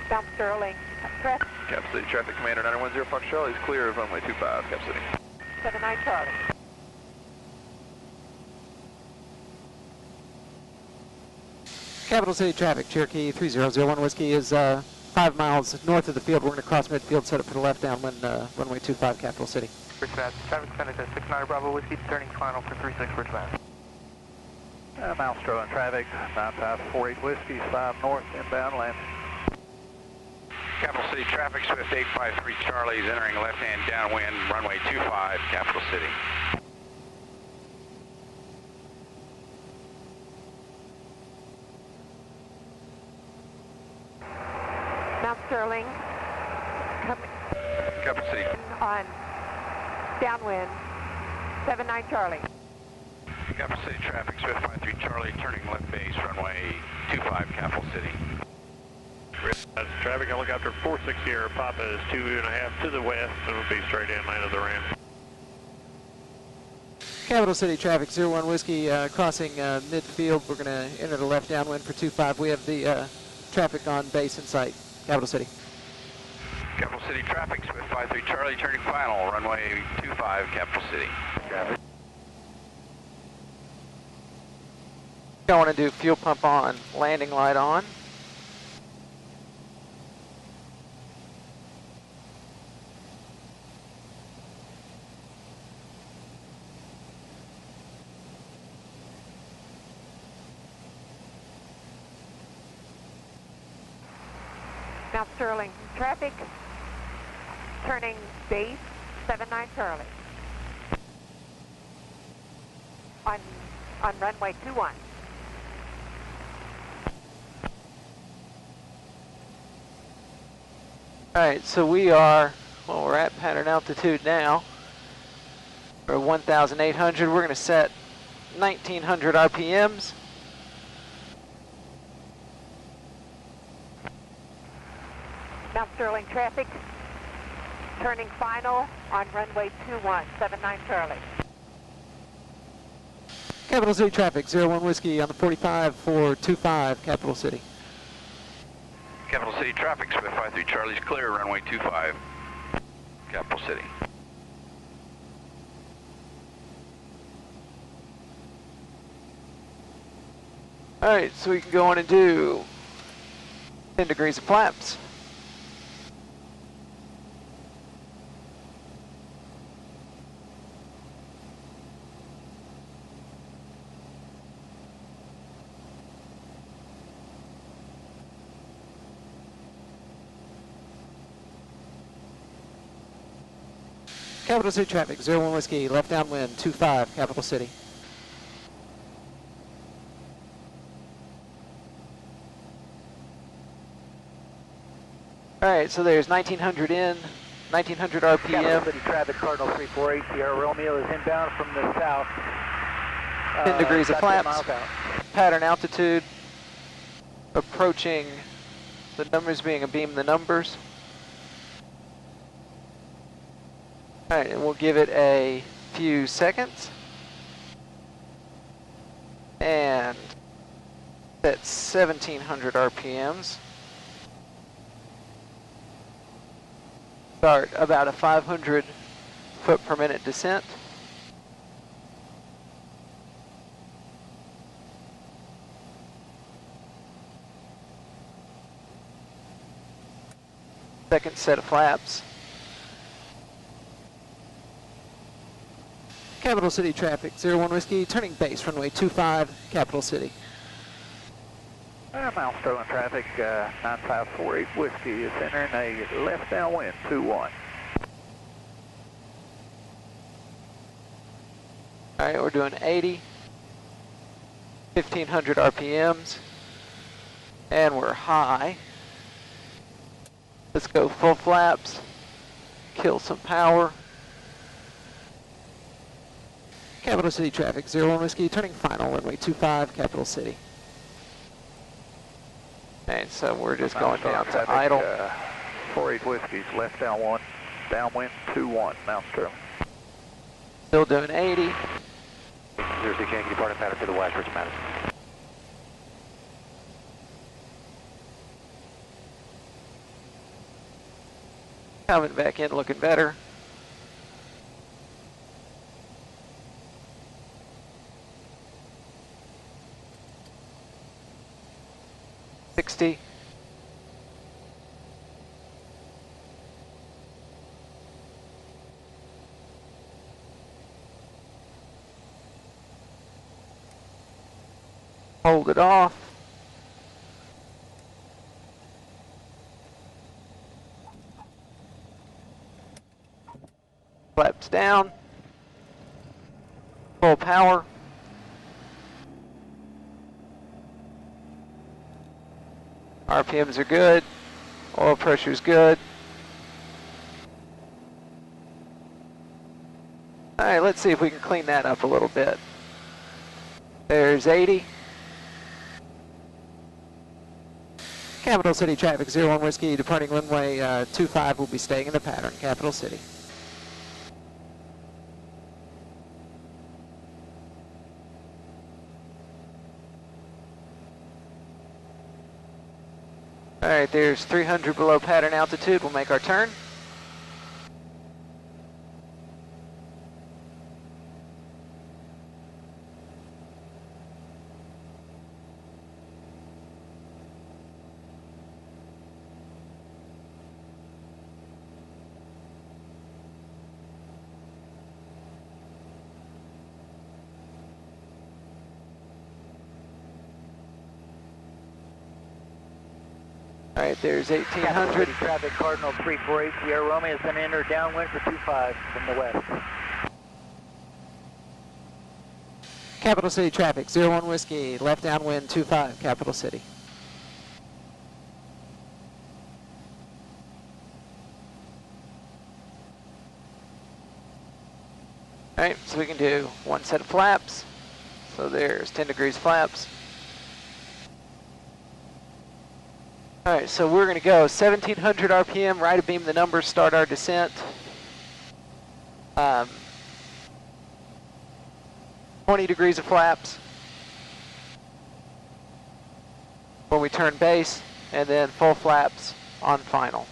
South Sterling, press. Cap City Traffic Commander 910 Fox Charlie is clear of runway 25, Cap City. 79 Charlie. Capital City Traffic, Cherokee 3001 Whiskey is 5 miles north of the field. We're going to cross midfield, set up for the left downwind, runway 25, Capital City. Dispatch, traffic center at 69 Bravo Whiskey, turning final for 36 for dispatch. Mount Sterling traffic, 9548 Whiskey, 5 north, inbound landing. Capital City Traffic, Swift 853 Charlie is entering left-hand downwind, runway 25, Capital City. Mount Sterling, Capital City. on downwind, 79 Charlie. Capital City Traffic, Swift 53 Charlie, turning left base, runway 25, Capital City. Traffic, helicopter 460 here, Papa is 2.5 to the west, and will be straight in, land of the ramp. Capital City Traffic 01 Whiskey crossing midfield. We're going to enter the left downwind for 25. We have the traffic on base in sight. Capital City. Capital City Traffic, Swift 53 Charlie, turning final, runway 25, Capital City. I want to do fuel pump on, landing light on. Mount Sterling traffic, turning base, 79 Charlie. On runway 21. Alright, so we are, well, we're at pattern altitude now. We're at 1,800. We're going to set 1,900 RPMs. Mount Sterling traffic, turning final on runway 21, 79 Charlie. Capital City Traffic 01 Whiskey on the 45 for 25, Capital City. Capital City Traffic, Swift 53 Charlie's clear, runway 25, Capital City. Alright, so we can go on and do 10 degrees of flaps. Capital City Traffic 01 Whiskey, left downwind 25, Capital City. Alright, so there's 1900 in, 1900 RPM. Capital City traffic, Cardinal 348, Sierra Romeo is inbound from the south. 10 degrees of about 10 flaps. miles out. Pattern altitude. Approaching the numbers being abeam the numbers. Alright, and we'll give it a few seconds. And that's 1700 RPMs. Start about a 500 foot per minute descent. Second set of flaps. Capital City Traffic 01 Whiskey, turning base, runway 25, Capital City. Mount Sterling traffic, 9548 Whiskey is entering a left downwind, 21. Alright, we're doing 80, 1500 RPMs, and we're high. Let's go full flaps, kill some power. Capital City Traffic 01 Whiskey, turning final, runway 25, Capital City. And so we're just going down to traffic, idle. 48 Whiskey's left downwind, 21, Mount Sterling. Still doing 80. 06 Yankee departing pattern to the west, Richard Madison. Coming back in, looking better. $60. Hold it off. Flaps down. Full power. RPMs are good. Oil pressure's good. All right, let's see if we can clean that up a little bit. There's 80. Capital City traffic, 01 Whiskey, departing runway 25, will be staying in the pattern, Capital City. All right, there's 300 below pattern altitude. We'll make our turn. All right, there's 1800. Traffic, Cardinal 348, Sierra Romeo is going to enter downwind for 25 from the west. Capital City traffic, 01 Whiskey, left downwind 25, Capital City. All right, so we can do one set of flaps. So there's 10 degrees flaps. All right, so we're going to go 1700 RPM, right abeam the numbers, start our descent. 20 degrees of flaps when we turn base, and then full flaps on final.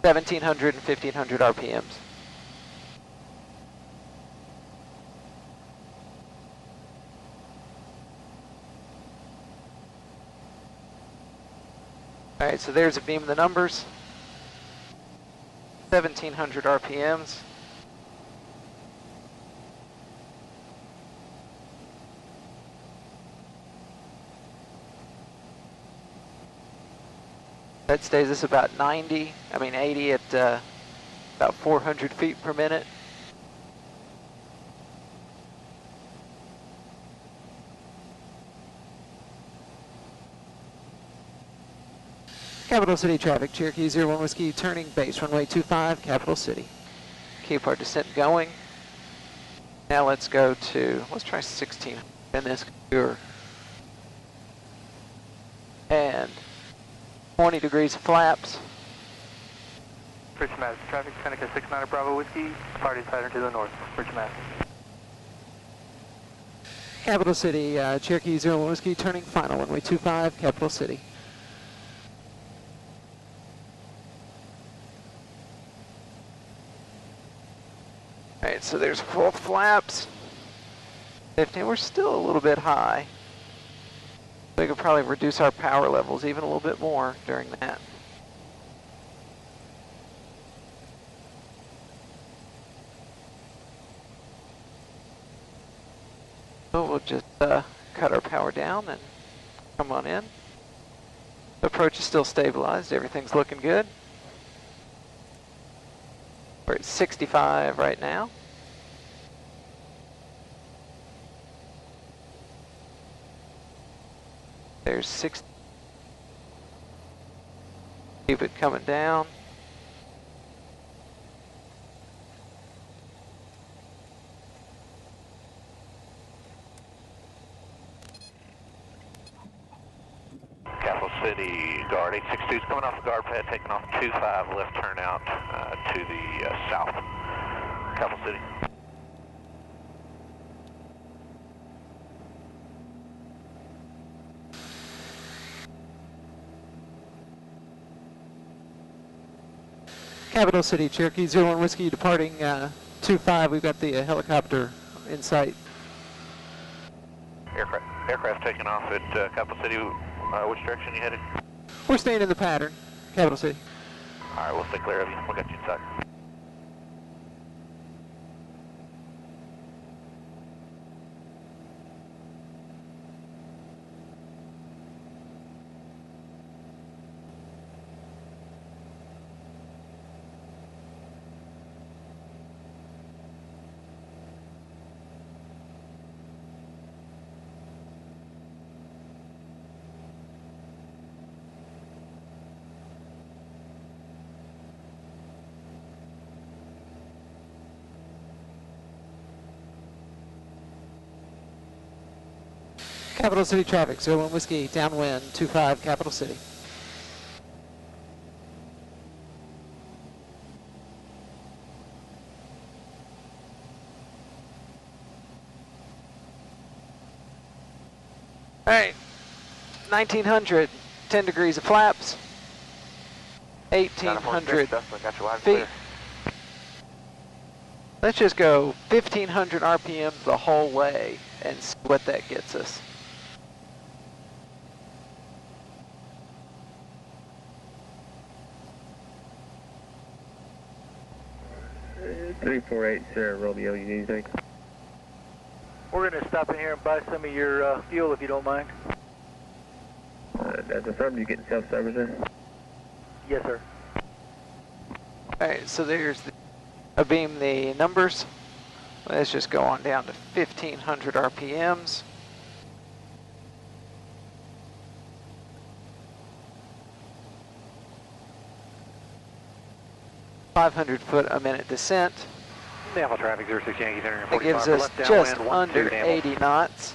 1700 and 1500 RPMs. All right, so there's a beam of the numbers. 1700 RPMs. That stays us about 80 at about 400 feet per minute. Capital City traffic, Cherokee 01 Whiskey, turning base, runway 25, Capital City. Keep our descent going. Now let's go to, let's try 16 in this computer. And 20 degrees of flaps. Richard Mass, traffic, Seneca 69 Bravo Whiskey, party pattern to the north, Richard Mass. Capital City, Cherokee 01 Whiskey, turning final, runway 25, Capital City. Alright, so there's full flaps. 50, we're still a little bit high. We could probably reduce our power levels even a little bit more during that. So we'll just cut our power down and come on in. The approach is still stabilized, everything's looking good. We're at 65 right now. There's 60. Keep it coming down. Capital City, guard 862 is coming off the guard pad, taking off 25, left turn out to the south. Capital City. Capital City, Cherokee 01 Whiskey departing 25. We've got the helicopter in sight. Aircraft taking off at Capital City. Which direction you headed? We're staying in the pattern, Capital City. All right, we'll stay clear of you. We'll get you inside. Capital City traffic, 01 Whiskey, downwind, 25, Capital City. All right, 1900, 10 degrees of flaps, 1800 feet. Let's just go 1500 RPM the whole way and see what that gets us. 348 Sierra Romeo, you need anything? We're going to stop in here and buy some of your fuel if you don't mind. That's affirmed. You getting self-service there? Yes, sir. Alright, so there's the beam the numbers. Let's just go on down to 1500 RPMs. .500-foot-a-minute descent. Alpha traffic 06 Yankee entering It gives us just under 80 knots.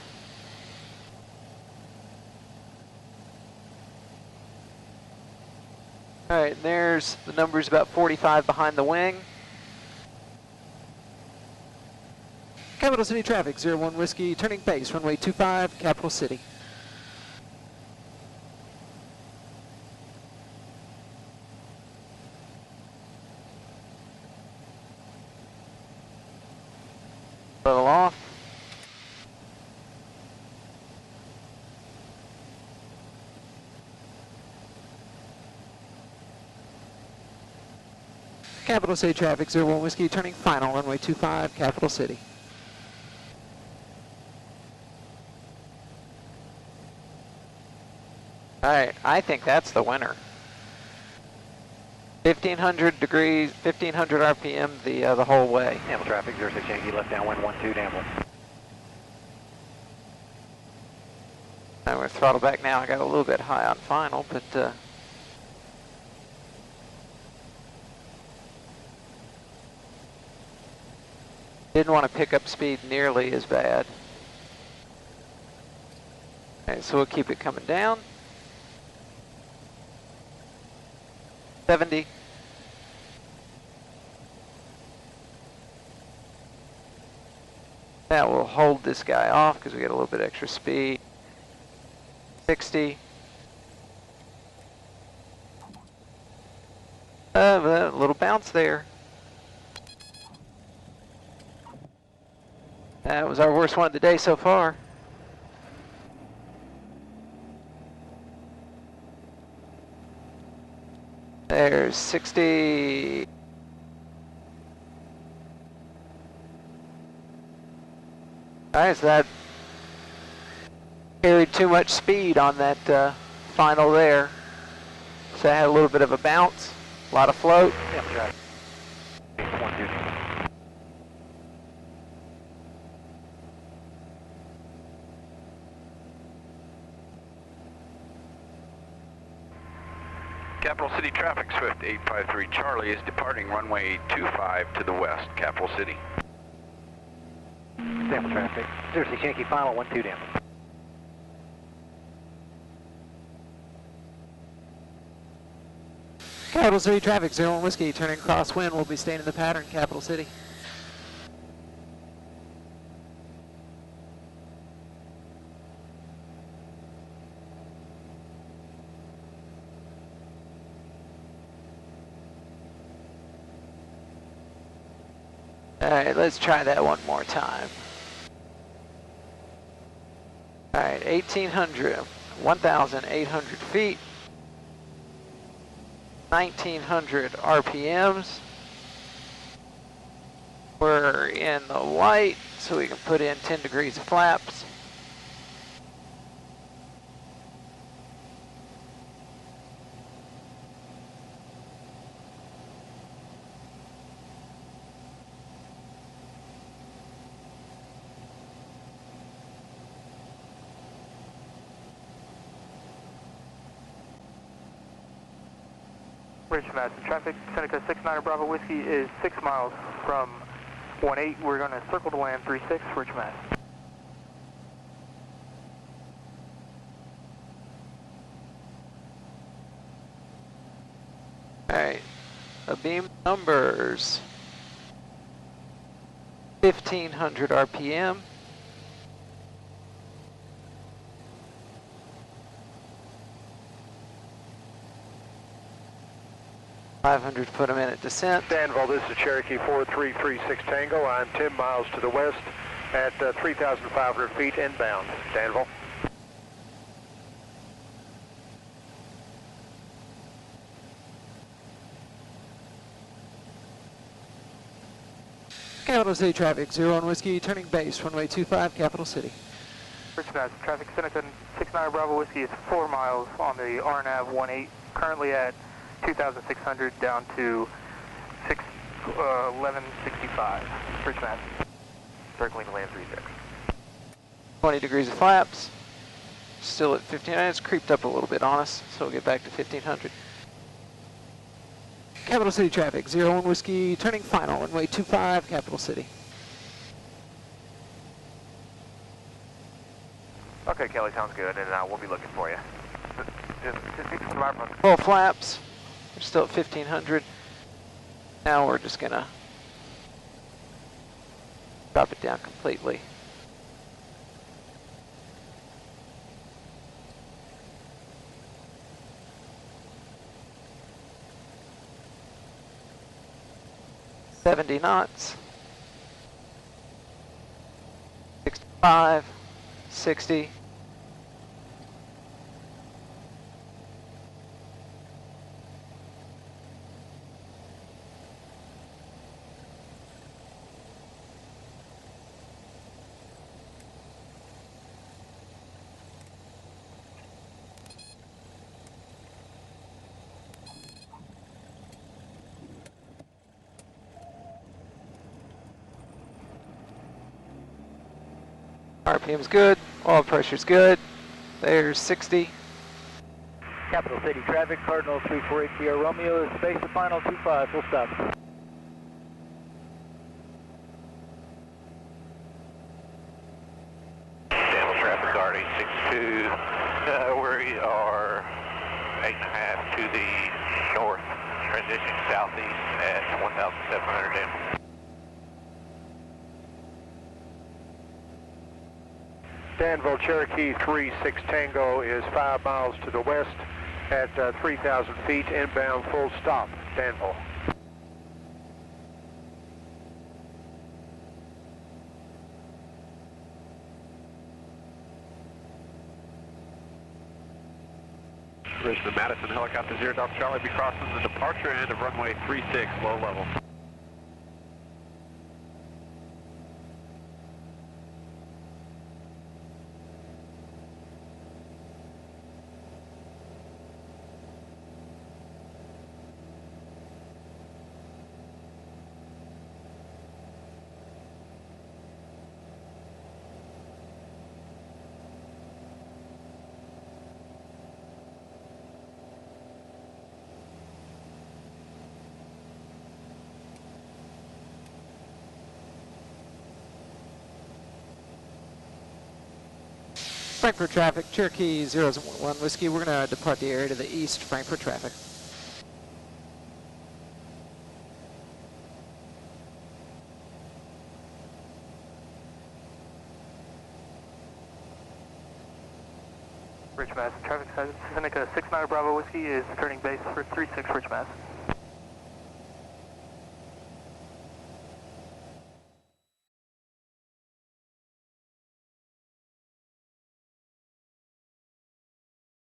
Alright, there's the numbers about 45 behind the wing. Capital City traffic, 01 Whiskey, turning base, runway 25, Capital City. Level off. Capital City traffic, 01 Whiskey, turning final, runway 25, Capital City. Alright, I think that's the winner. 1500 degrees, 1500 RPM the whole way. Alpha traffic 06 Yankee left downwind 12 Danville. I'm going to throttle back now. I got a little bit high on final, but didn't want to pick up speed nearly as bad. Okay, so we'll keep it coming down. 70. Now we'll hold this guy off because we get a little bit extra speed. 60. A little bounce there. That was our worst one of the day so far. There's 60. Alright, so that carried too much speed on that final there. So I had a little bit of a bounce, a lot of float. Alpha traffic 12. Capital City traffic, Swift 853 Charlie is departing runway 25 to the west, Capital City. Alpha traffic 06 Yankee final 12 Danville. Capital City traffic, 01 Whiskey, turning crosswind. We'll be staying in the pattern, Capital City. Alright, let's try that one more time. Alright, 1,800 feet, 1,900 RPMs. We're in the white, so we can put in 10 degrees of flaps. Bridge Madison traffic, Seneca 69 Bravo Whiskey is 6 miles from 18. We're going to circle to land 36, Bridge Madison. Alright, beam numbers. 1,500 RPM. 500 foot a minute descent. Danville, this is Cherokee 4336 Tango. I'm 10 miles to the west at 3,500 feet inbound. Danville. Capital City traffic, 01 Whiskey, turning base, runway 25, Capital City. Bridge Madison traffic, Seneca 69 Bravo Whiskey is 4 miles on the RNAV 18, currently at 2,600 down to 1165. Bridge Madison. Circling to land 36. 20 degrees of flaps. Still at 1,500. It's creeped up a little bit on us, so we'll get back to 1,500. Capital City traffic, 01 Whiskey, turning final, runway 25, Capital City. Okay, Kelly, sounds good, and we'll be looking for you. Full flaps. We're still at 1,500. Now we're just gonna drop it down completely. $70 knots. 65, 60. RPM's good, oil pressure's good. There's 60. Capital City traffic, Cardinal 348 Sierra Romeo is space to final 25, full stop. Danville traffic, Guard 862. We are 8.5 to the north, transitioning southeast at 1,700 Danville. Danville, Cherokee 36 Tango is 5 miles to the west at 3,000 feet inbound, full stop. Danville. Richmond Madison, helicopter 0 Delta Charlie, be crossing the departure end of runway 36, low level. Frankfurt traffic, Cherokee 001 Whiskey. We're going to depart the area to the east, Frankfurt traffic. Bridge Madison traffic, Seneca 69 Bravo Whiskey is turning base for 36 Bridge Madison.